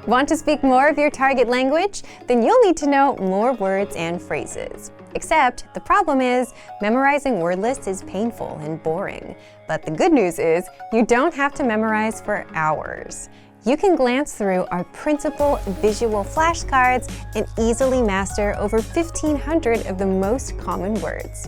Want to speak more of your target language? Then you'll need to know more words and phrases. Except the problem is, memorizing word lists is painful and boring. But the good news is, you don't have to memorize for hours. You can glance through our printable visual flashcards and easily master over 1,500 of the most common words.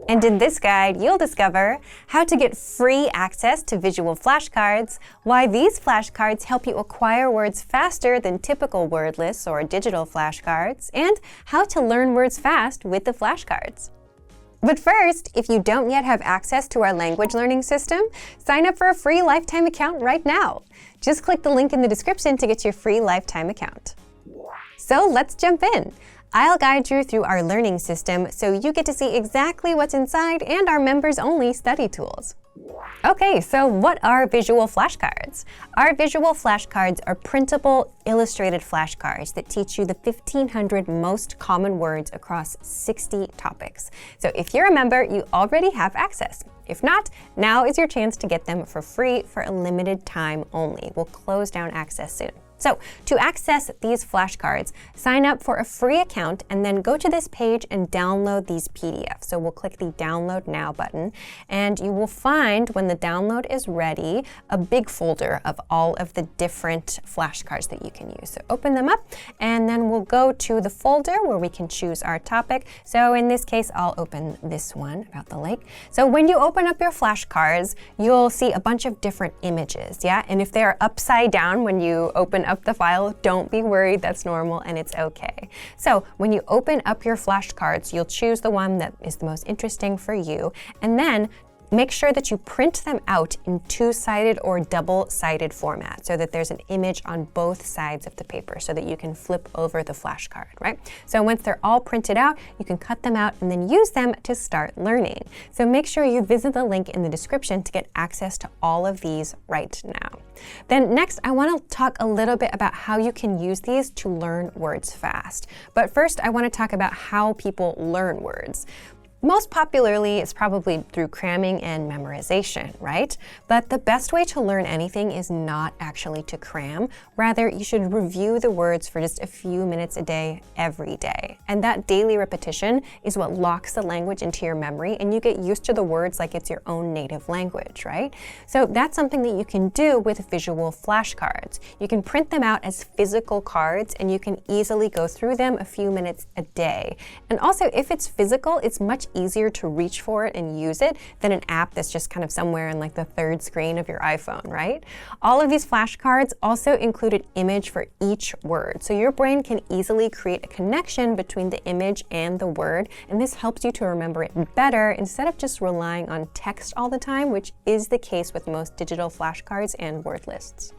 And in this guide, you'll discover how to get free access to visual flashcards, why these flashcards help you acquire words faster than typical word lists or digital flashcards, and how to learn words fast with the flashcards. But first, if you don't yet have access to our language learning system, sign up for a free lifetime account right now. Just click the link in the description to get your free lifetime account. So let's jump in. I'll guide you through our learning system so you get to see exactly what's inside and our members-only study tools. Okay, so what are visual flashcards? Our visual flashcards are printable, illustrated flashcards that teach you the 1,500 most common words across 60 topics. So if you're a member, you already have access. If not, now is your chance to get them for free for a limited time only. We'll close down access soon. So to access these flashcards, sign up for a free account and then go to this page and download these PDFs. So we'll click the Download Now button, and you will find when the download is ready, a big folder of all of the different flashcards that you can use. So open them up, and then we'll go to the folder where we can choose our topic. So in this case, I'll open this one about the lake. So when you open up your flashcards, you'll see a bunch of different images, yeah? And if they are upside down when you open up the file, don't be worried, that's normal and it's okay. So when you open up your flashcards, you'll choose the one that is the most interesting for you, and then make sure that you print them out in two-sided or double-sided format so that there's an image on both sides of the paper so that you can flip over the flashcard, right? So once they're all printed out, you can cut them out and then use them to start learning. So make sure you visit the link in the description to get access to all of these right now. Then next, I want to talk a little bit about how you can use these to learn words fast. But first, I want to talk about how people learn words. Most popularly, it's probably through cramming and memorization, right? But the best way to learn anything is not actually to cram. Rather, you should review the words for just a few minutes a day, every day. And that daily repetition is what locks the language into your memory, and you get used to the words like it's your own native language, right? So that's something that you can do with visual flashcards. You can print them out as physical cards, and you can easily go through them a few minutes a day. And also, if it's physical, it's much easier to reach for it and use it than an app that's just kind of somewhere in like the third screen of your iPhone, right? All of these flashcards also include an image for each word. So your brain can easily create a connection between the image and the word, and this helps you to remember it better instead of just relying on text all the time, which is the case with most digital flashcards and word lists.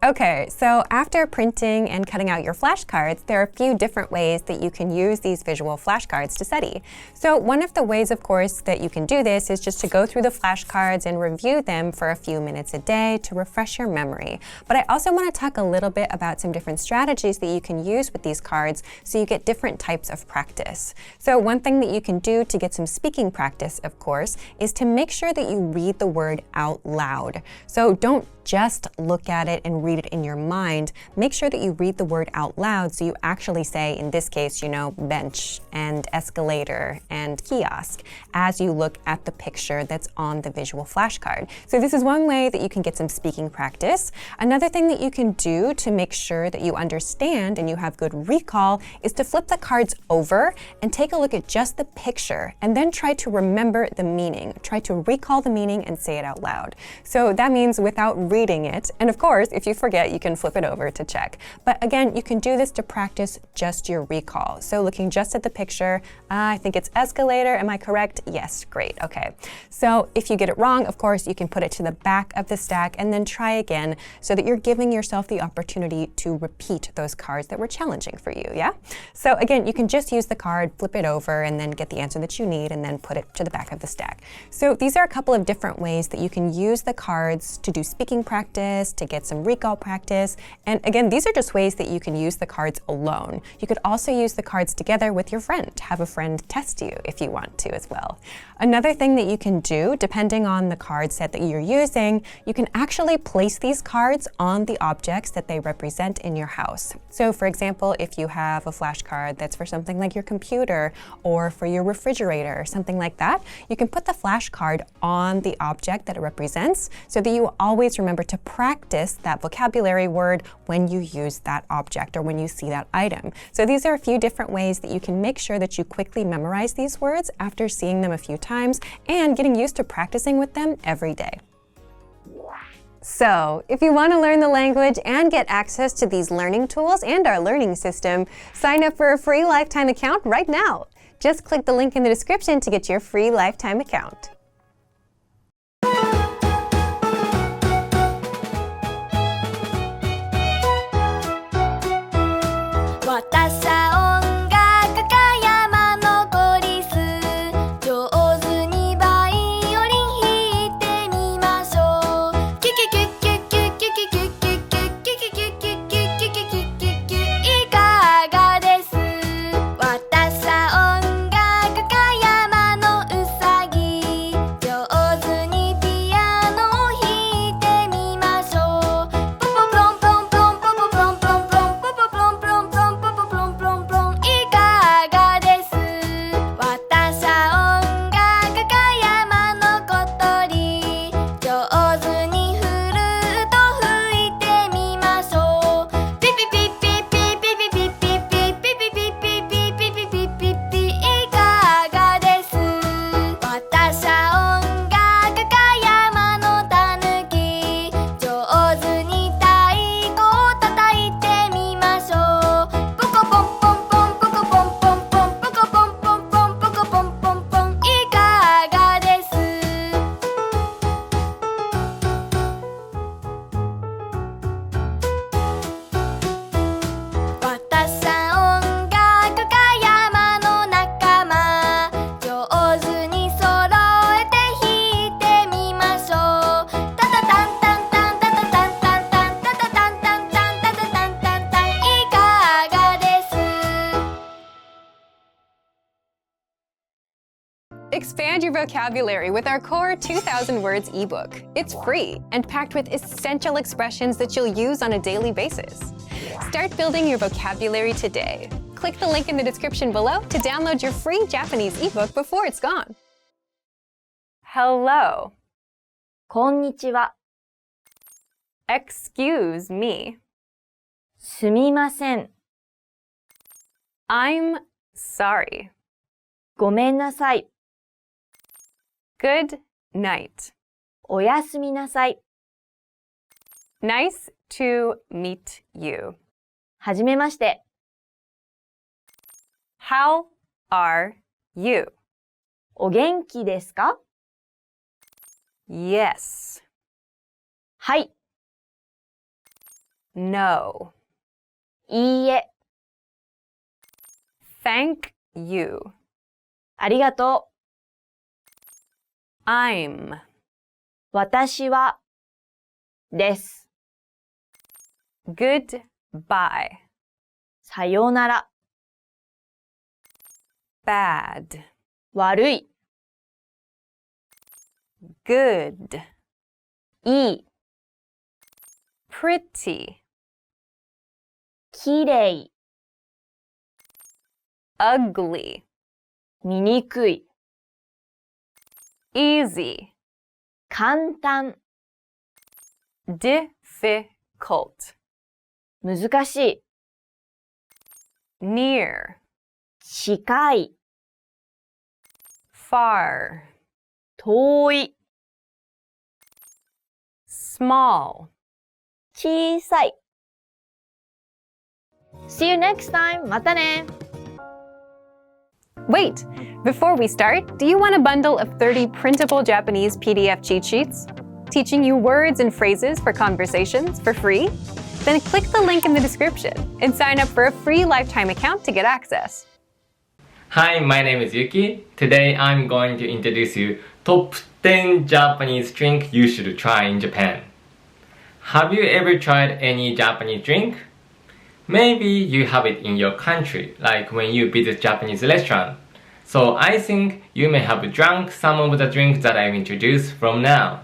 Okay, so after printing and cutting out your flashcards, there are a few different ways that you can use these visual flashcards to study. So one of the ways, of course, that you can do this is just to go through the flashcards and review them for a few minutes a day to refresh your memory. But I also want to talk a little bit about some different strategies that you can use with these cards so you get different types of practice. So one thing that you can do to get some speaking practice, of course, is to make sure that you read the word out loud. So don't just look at it and read it in your mind. Make sure that you read the word out loud so you actually say, in this case, bench and escalator and kiosk as you look at the picture that's on the visual flashcard. So this is one way that you can get some speaking practice. Another thing that you can do to make sure that you understand and you have good recall is to flip the cards over and take a look at just the picture and then try to remember the meaning. Try to recall the meaning and say it out loud. So that means without reading it. And of course, if you forget, you can flip it over to check. But again, you can do this to practice just your recall. So looking just at the picture, I think it's escalator, am I correct? Yes, great, okay. So if you get it wrong, of course, you can put it to the back of the stack and then try again so that you're giving yourself the opportunity to repeat those cards that were challenging for you, yeah? So again, you can just use the card, flip it over, and then get the answer that you need and then put it to the back of the stack. So these are a couple of different ways that you can use the cards to do speaking practice, to get some recall all practice. And again, these are just ways that you can use the cards alone. You could also use the cards together with your friend. Have a friend test you if you want to as well. Another thing that you can do, depending on the card set that you're using, you can actually place these cards on the objects that they represent in your house. So for example, if you have a flashcard that's for something like your computer or for your refrigerator or something like that, you can put the flashcard on the object that it represents so that you always remember to practice that vocabulary word when you use that object or when you see that item. So these are a few different ways that you can make sure that you quickly memorize these words after seeing them a few times and getting used to practicing with them every day. So, if you want to learn the language and get access to these learning tools and our learning system, sign up for a free lifetime account right now. Just click the link in the description to get your free lifetime account. Expand your vocabulary with our Core 2000 Words ebook. It's free and packed with essential expressions that you'll use on a daily basis. Start building your vocabulary today. Click the link in the description below to download your free Japanese ebook before it's gone. Hello. こんにちは。 Excuse me. すみません。 I'm sorry. ごめんなさい。 Good night. おやすみなさい。 Nice to meet you. はじめまして。 How are you? お元気ですか？ Yes. はい。 No. いいえ。 Thank you. ありがとう。 I'm. 私は。です。 Goodbye. さようなら。 Bad. 悪い。 Good. いい。 Pretty. きれい。 Ugly. 醜い。 Easy. 簡単。 Difficult. 難しい。 Near. 近い。 Far. 遠い。 Small. 小さい。See you next time! またね! Wait! Before we start, do you want a bundle of 30 printable Japanese PDF cheat sheets? Teaching you words and phrases for conversations for free? Then click the link in the description and sign up for a free lifetime account to get access. Hi, my name is Yuki. Today I'm going to introduce you top 10 Japanese drink you should try in Japan. Have you ever tried any Japanese drink? Maybe you have it in your country, like when you visit Japanese restaurant. So I think you may have drunk some of the drinks that I've introduced from now.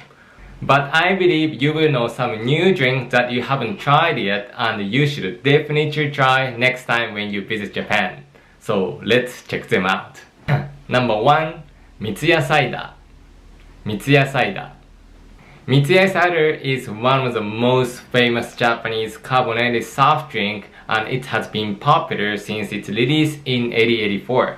But I believe you will know some new drinks that you haven't tried yet and you should definitely try next time when you visit Japan. So let's check them out. Number 1. Mitsuya Cider. Mitsuya Cider. Mitsuya Cider is one of the most famous Japanese carbonated soft drink and it has been popular since its release in 1884.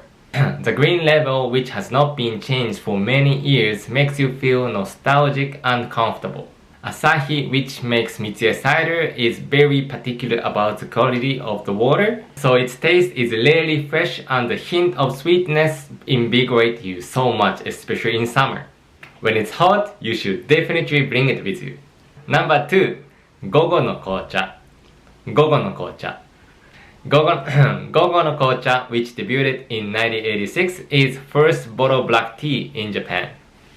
The green label, which has not been changed for many years, makes you feel nostalgic and comfortable. Asahi, which makes Mitsuya Cider, is very particular about the quality of the water, so its taste is rarely fresh and the hint of sweetness invigorates you so much, especially in summer. When it's hot, you should definitely bring it with you. Number 2. Gogo no Kocha. Gogo no Kocha. Gogo no Kocha, which debuted in 1986, is first bottled black tea in Japan.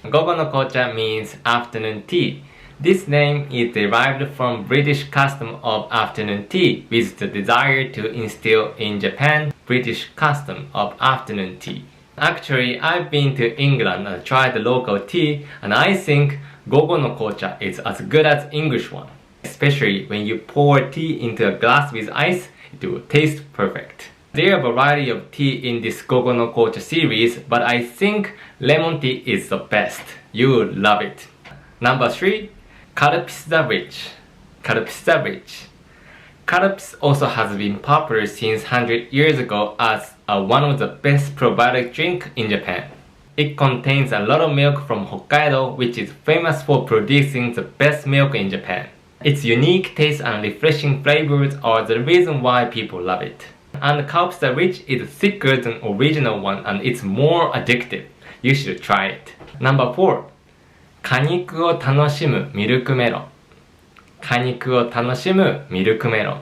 Gogo no Kocha means afternoon tea. This name is derived from British custom of afternoon tea with the desire to instill in Japan British custom of afternoon tea. Actually, I've been to England and tried the local tea and I think Gogo no Kocha is as good as English one. Especially when you pour tea into a glass with ice, it will taste perfect. There are a variety of tea in this Gogo no Kocha series, but I think lemon tea is the best. You will love it. Number 3. Kalpisa Rich. Kalpisa Rich. Kalps also has been popular since 100 years ago as one of the best probiotic drink in Japan. It contains a lot of milk from Hokkaido, which is famous for producing the best milk in Japan. Its unique taste and refreshing flavors are the reason why people love it. And Kalpisa Rich is thicker than original one and it's more addictive. You should try it. Number 4. 果肉を楽しむミルクメロン。果肉を楽しむミルクメロン。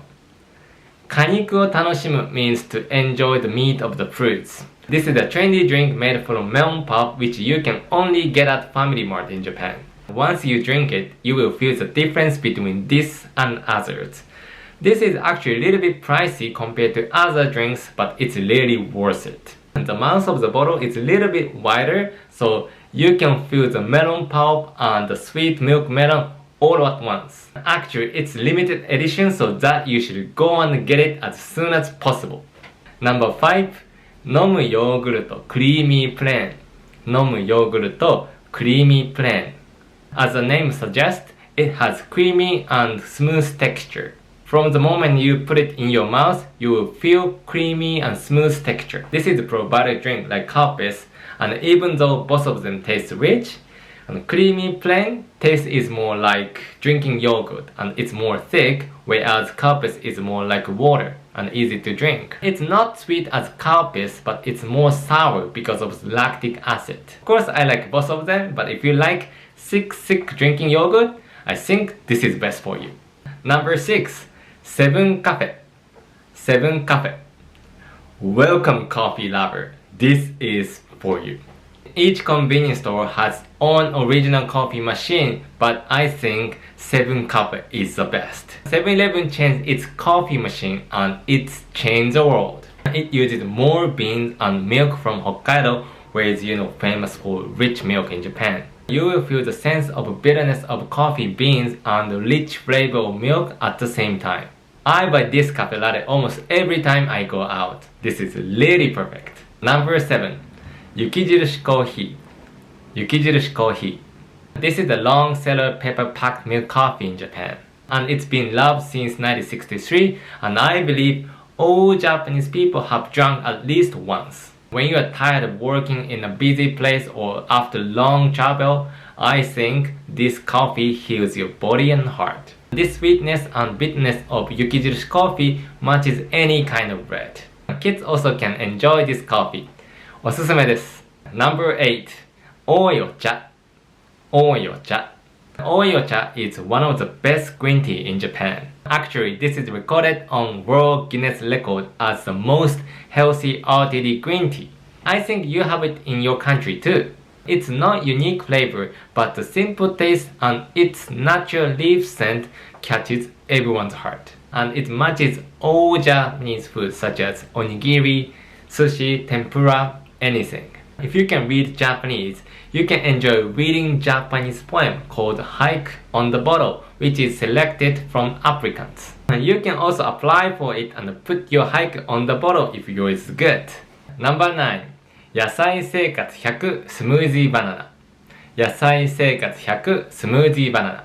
果肉を楽しむ means to enjoy the meat of the fruits. This is a trendy drink made from melon pulp which you can only get at Family Mart in Japan. Once you drink it, you will feel the difference between this and others. This is actually a little bit pricey compared to other drinks, but it's really worth it. The mouth of the bottle is a little bit wider, so you can feel the melon pulp and the sweet milk melon all at once. Actually, it's limited edition, so that you should go and get it as soon as possible. Number 5. 飲むヨーグルトクリーミープレーン。飲むヨーグルトクリーミープレーン。As the name suggests, it has creamy and smooth texture. From the moment you put it in your mouth, you will feel creamy and smooth texture. This is a probiotic drink like Kalpis, and even though both of them taste rich, and creamy plain taste is more like drinking yogurt and it's more thick, whereas Kalpis is more like water and easy to drink. It's not sweet as Kalpis, but it's more sour because of lactic acid. Of course, I like both of them, but if you like sick drinking yogurt, I think this is best for you. Number 6. セブンカフェ。セブンカフェ。Welcome, coffee lover. This is for you. Each convenience store has own original coffee machine, but I think 7 Cafe is the best. 7-Eleven changed its coffee machine and it's changed the world. It uses more beans and milk from Hokkaido, where it's famous for rich milk in Japan. You will feel the sense of bitterness of coffee beans and the rich flavor of milk at the same time. I buy this cafe latte almost every time I go out. This is really perfect. Number 7. Yukijirushi Coffee. Yukijirushi Coffee. This is the long seller pepper packed milk coffee in Japan. And it's been loved since 1963, and I believe all Japanese people have drunk at least once. When you are tired of working in a busy place or after long travel, I think this coffee heals your body and heart. This sweetness and bitterness of Yukijirushi coffee matches any kind of bread. Kids also can enjoy this coffee. おすすめです。Number 8. 多いお茶。多いお茶。多いお茶 is one of the best green tea in Japan. Actually, this is recorded on World Guinness Record as the most healthy RTD green tea. I think you have it in your country too. It's not unique flavor, but the simple taste and its natural leaf scent catches everyone's heart. And it matches all Japanese foods such as onigiri, sushi, tempura, anything. If you can read Japanese, you can enjoy reading Japanese poem called Hike on the Bottle, which is selected from applicants. And you can also apply for it and put your hike on the bottle if yours is good. Number 9. 野菜生活100スムージーバナナ。野菜生活100スムージーバナナ。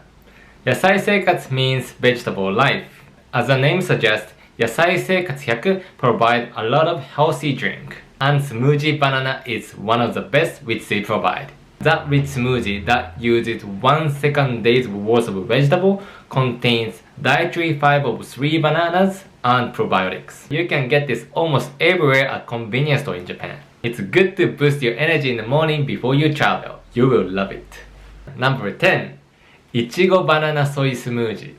野菜生活 means vegetable life. As the name suggests, 野菜生活100 provide a lot of healthy drink. And smoothie banana is one of the best which they provide. That rich smoothie that uses 1 second day's worth of vegetable contains dietary fiber of 3 bananas and probiotics. You can get this almost everywhere at convenience store in Japan. It's good to boost your energy in the morning before you travel. You will love it. Number 10. いちごバナナソイスムージ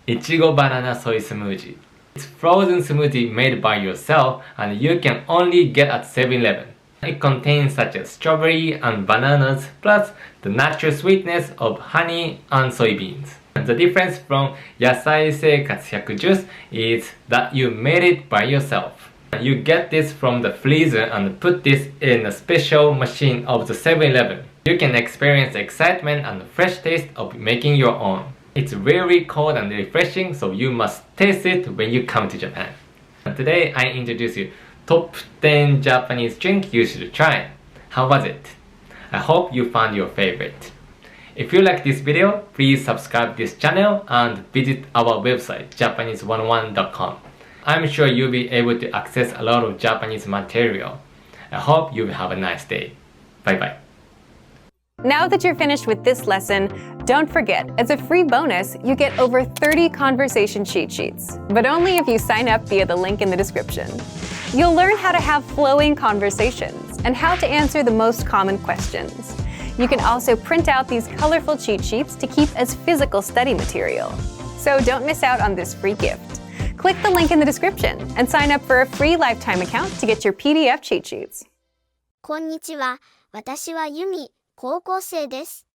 ー。いちごバナナソイスムージー。It's frozen smoothie made by yourself and you can only get at 7-Eleven. It contains such as strawberry and bananas plus the natural sweetness of honey and soybeans. The difference from 野菜生活100 juice is that you made it by yourself. You get this from the freezer and put this in a special machine of the 7-Eleven. You can experience the excitement and the fresh taste of making your own. It's very cold and refreshing, so you must taste it when you come to Japan. Today I introduce you top 10 Japanese drink you should try. How was it? I hope you found your favorite. If you like this video, please subscribe this channel and visit our website japanese101.com. I'm sure you'll be able to access a lot of Japanese material. I hope you will have a nice day. Bye bye. Now that you're finished with this lesson, don't forget, as a free bonus, you get over 30 conversation cheat sheets, but only if you sign up via the link in the description. You'll learn how to have flowing conversations and how to answer the most common questions. You can also print out these colorful cheat sheets to keep as physical study material. So don't miss out on this free gift. Click the link in the description and sign up for a free lifetime account to get your PDF cheat sheets. こんにちは。私はユミ、高校生です。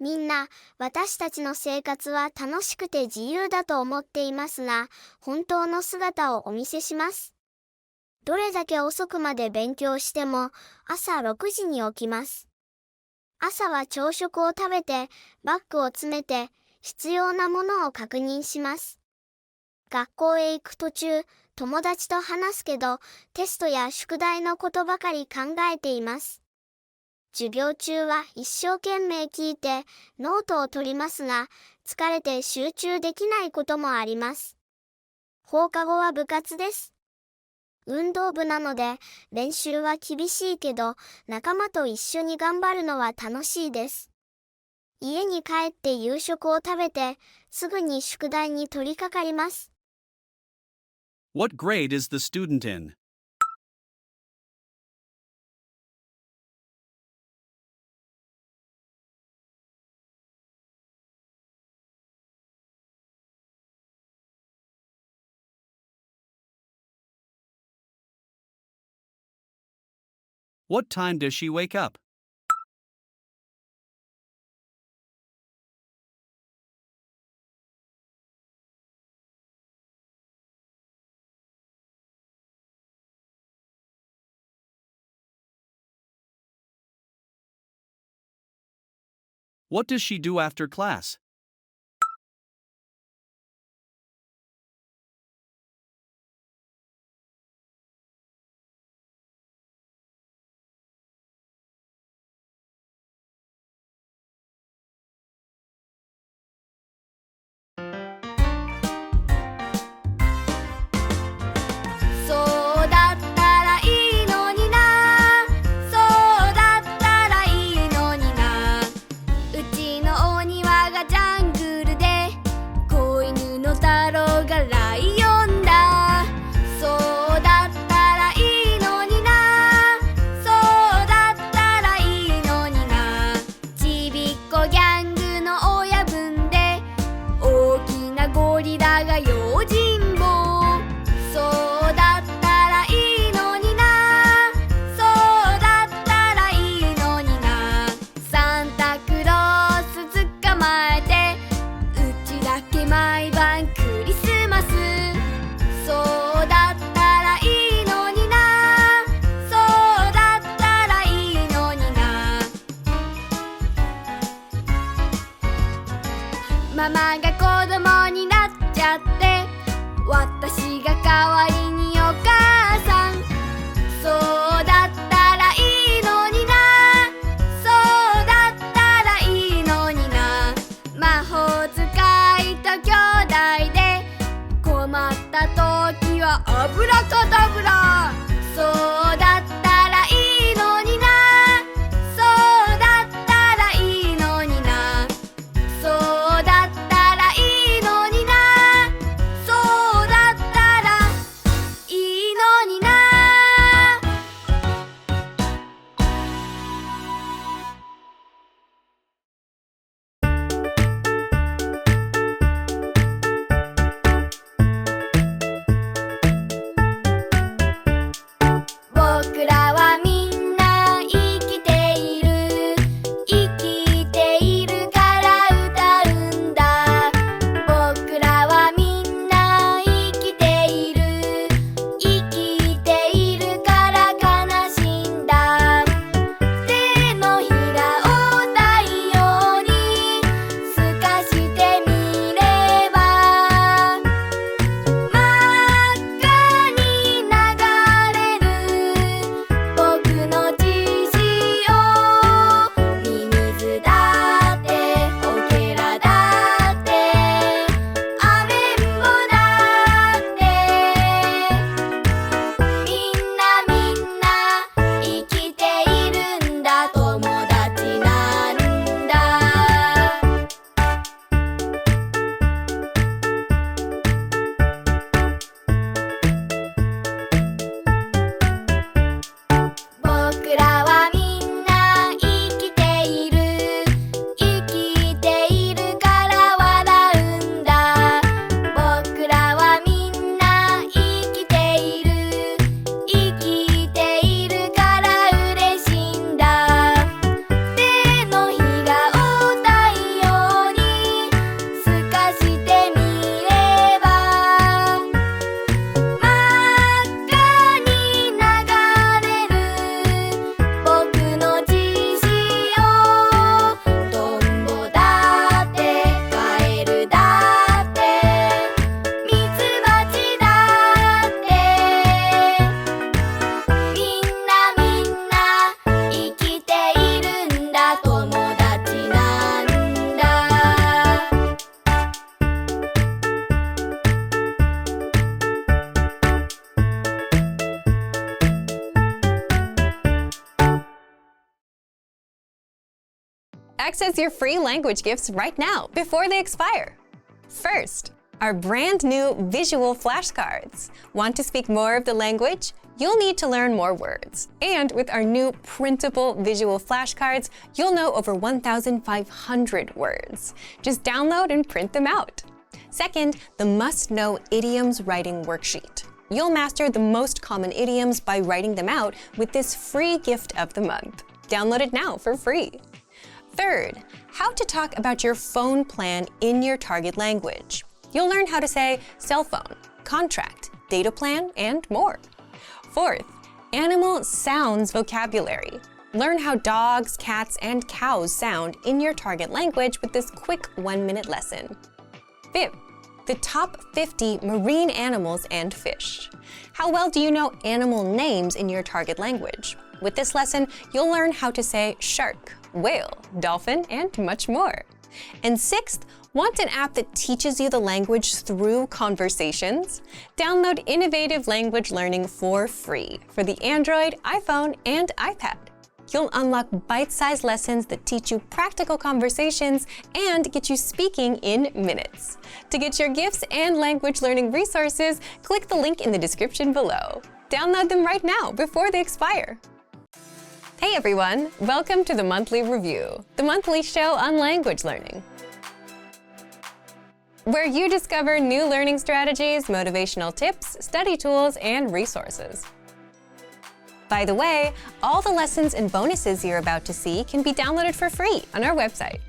みんな、私たちの生活は楽しくて自由だと思っていますが、本当の姿をお見せします。どれだけ遅くまで勉強しても、朝6時に起きます。朝は朝食を食べて、バッグを詰めて、必要なものを確認します。学校へ行く途中、友達と話すけど、テストや宿題のことばかり考えています。授業中は一生懸命聞いて、ノートを取りますが、疲れて集中できないこともあります。放課後は部活です。運動部なので、練習は厳しいけど、仲間と一緒に頑張るのは楽しいです。家に帰って夕食を食べて、すぐに宿題に取り掛かります。What grade is the student in? What time does she wake up? What does she do after class? ママが子供になっちゃって、私が代わりにお母さん。そうだったらいいのにな、そうだったらいいのにな。魔法使いと兄弟で困った時はアブラカダブラ。そうだったらいいのにな、そうだったらいいのにな。そうだったらいいのにな、そうだったらいいのにな。僕らはみんな生きている、生きているから歌うんだ。僕らはみんな生きている、生きているから悲しいんだ。手のひらを太陽に透かしてみれば、真っ赤に流れる僕の血潮。ミミズだってオケラだってアメンボだって、みんな生きているんだ、友達なんだ。僕らはみんな生きている、生きているから笑うんだ。僕らはみんな生きている、生きているから嬉しいんだ。手のひらを太陽に透かしてみれば、真っ赤に流れる僕の血潮。トンボだってカエルだってミツバチだって、みんな生きているんだ、友達なんだ。Access your free language gifts right now before they expire. First, our brand new visual flashcards. Want to speak more of the language? You'll need to learn more words. And with our new printable visual flashcards, you'll know over 1,500 words. Just download and print them out. Second, the must-know idioms writing worksheet. You'll master the most common idioms by writing them out with this free gift of the month. Download it now for free. Third, how to talk about your phone plan in your target language. You'll learn how to say cell phone, contract, data plan, and more. Fourth, animal sounds vocabulary. Learn how dogs, cats, and cows sound in your target language with this quick 1-minute lesson. Fifth, the top 50 marine animals and fish. How well do you know animal names in your target language? With this lesson, you'll learn how to say shark, whale, dolphin, and much more. And sixth, want an app that teaches you the language through conversations? Download Innovative Language Learning for free for the Android, iPhone, and iPad. You'll unlock bite-sized lessons that teach you practical conversations and get you speaking in minutes. To get your gifts and language learning resources, click the link in the description below. Download them right now before they expire. Hey everyone, welcome to the Monthly Review, the monthly show on language learning, where you discover new learning strategies, motivational tips, study tools, and resources. By the way, all the lessons and bonuses you're about to see can be downloaded for free on our website.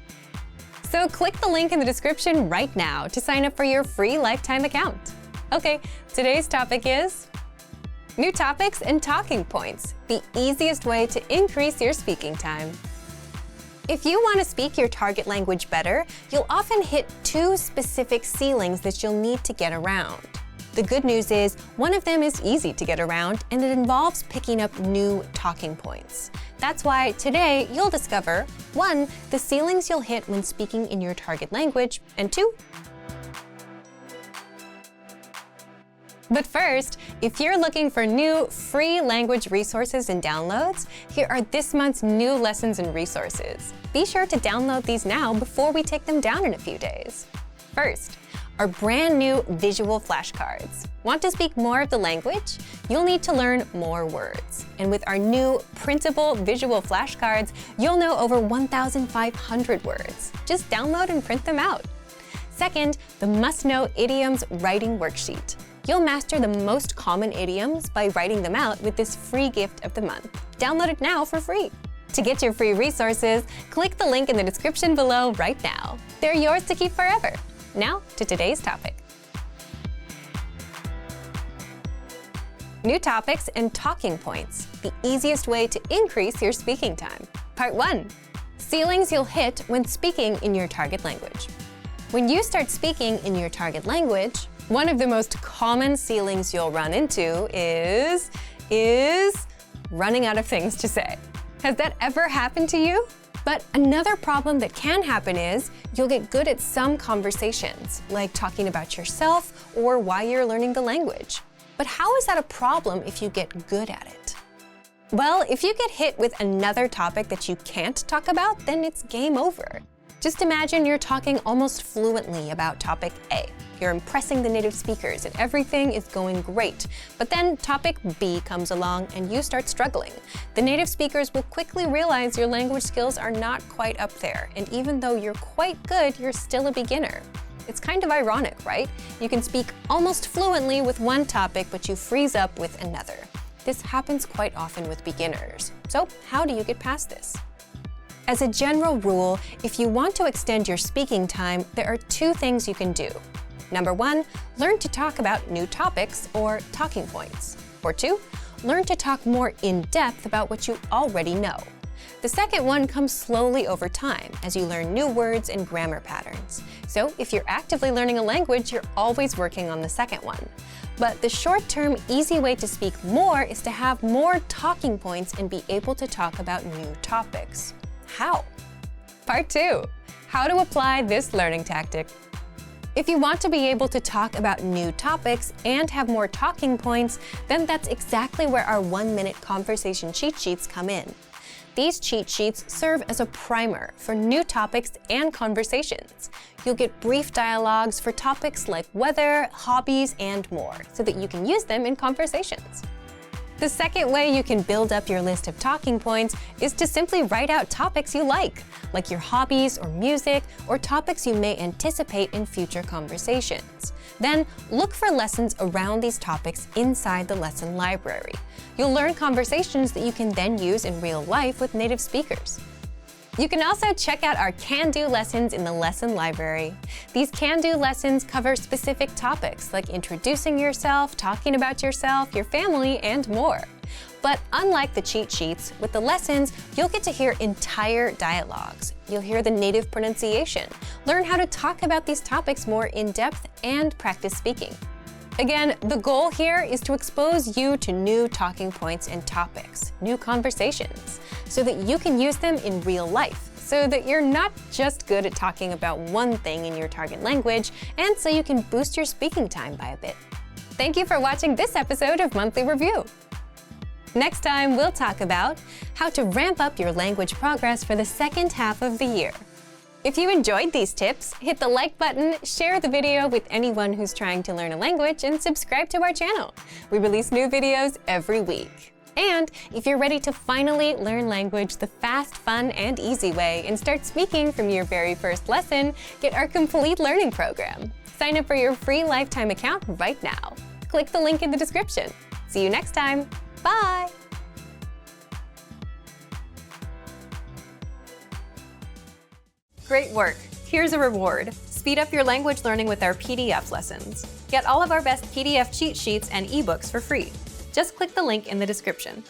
So click the link in the description right now to sign up for your free lifetime account. Okay, today's topic is new topics and talking points, the easiest way to increase your speaking time. If you want to speak your target language better, you'll often hit two specific ceilings that you'll need to get around. The good news is, one of them is easy to get around, and it involves picking up new talking points. That's why today you'll discover 1. The ceilings you'll hit when speaking in your target language, and 2. But first, if you're looking for new free language resources and downloads, here are this month's new lessons and resources. Be sure to download these now before we take them down in a few days. First, our brand new visual flashcards. Want to speak more of the language? You'll need to learn more words. And with our new printable visual flashcards, you'll know over 1,500 words. Just download and print them out. Second, the must-know idioms writing worksheet. You'll master the most common idioms by writing them out with this free gift of the month. Download it now for free. To get your free resources, click the link in the description below right now. They're yours to keep forever. Now to today's topic. New topics and talking points, the easiest way to increase your speaking time. Part 1. Ceilings you'll hit when speaking in your target language. When you start speaking in your target language, one of the most common ceilings you'll run into is running out of things to say. Has that ever happened to you? But another problem that can happen is you'll get good at some conversations, like talking about yourself or why you're learning the language. But how is that a problem if you get good at it? Well, if you get hit with another topic that you can't talk about, then it's game over. Just imagine you're talking almost fluently about topic A. You're impressing the native speakers and everything is going great. But then topic B comes along and you start struggling. The native speakers will quickly realize your language skills are not quite up there. And even though you're quite good, you're still a beginner. It's kind of ironic, right? You can speak almost fluently with one topic, but you freeze up with another. This happens quite often with beginners. So how do you get past this? As a general rule, if you want to extend your speaking time, there are 2 things you can do. Number 1, learn to talk about new topics or talking points. Or 2, learn to talk more in depth about what you already know. The second one comes slowly over time as you learn new words and grammar patterns. So if you're actively learning a language, you're always working on the second one. But the short-term, easy way to speak more is to have more talking points and be able to talk about new topics. How? Part 2. How to apply this learning tactic. If you want to be able to talk about new topics and have more talking points, then that's exactly where our 1-minute conversation cheat sheets come in. These cheat sheets serve as a primer for new topics and conversations. You'll get brief dialogues for topics like weather, hobbies, and more, so that you can use them in conversations. The second way you can build up your list of talking points is to simply write out topics you like your hobbies or music, or topics you may anticipate in future conversations. Then look for lessons around these topics inside the lesson library. You'll learn conversations that you can then use in real life with native speakers. You can also check out our can-do lessons in the lesson library. These can-do lessons cover specific topics like introducing yourself, talking about yourself, your family, and more. But unlike the cheat sheets, with the lessons, you'll get to hear entire dialogues. You'll hear the native pronunciation, learn how to talk about these topics more in depth, and practice speaking. Again, the goal here is to expose you to new talking points and topics, new conversations, so that you can use them in real life, so that you're not just good at talking about one thing in your target language, and so you can boost your speaking time by a bit. Thank you for watching this episode of Monthly Review. Next time, we'll talk about how to ramp up your language progress for the second half of the year. If you enjoyed these tips, hit the like button, share the video with anyone who's trying to learn a language, and subscribe to our channel. We release new videos every week. And if you're ready to finally learn language the fast, fun, and easy way and start speaking from your very first lesson, get our complete learning program. Sign up for your free lifetime account right now. Click the link in the description. See you next time. Bye! Great work! Here's a reward. Speed up your language learning with our PDF lessons. Get all of our best PDF cheat sheets and ebooks for free. Just click the link in the description.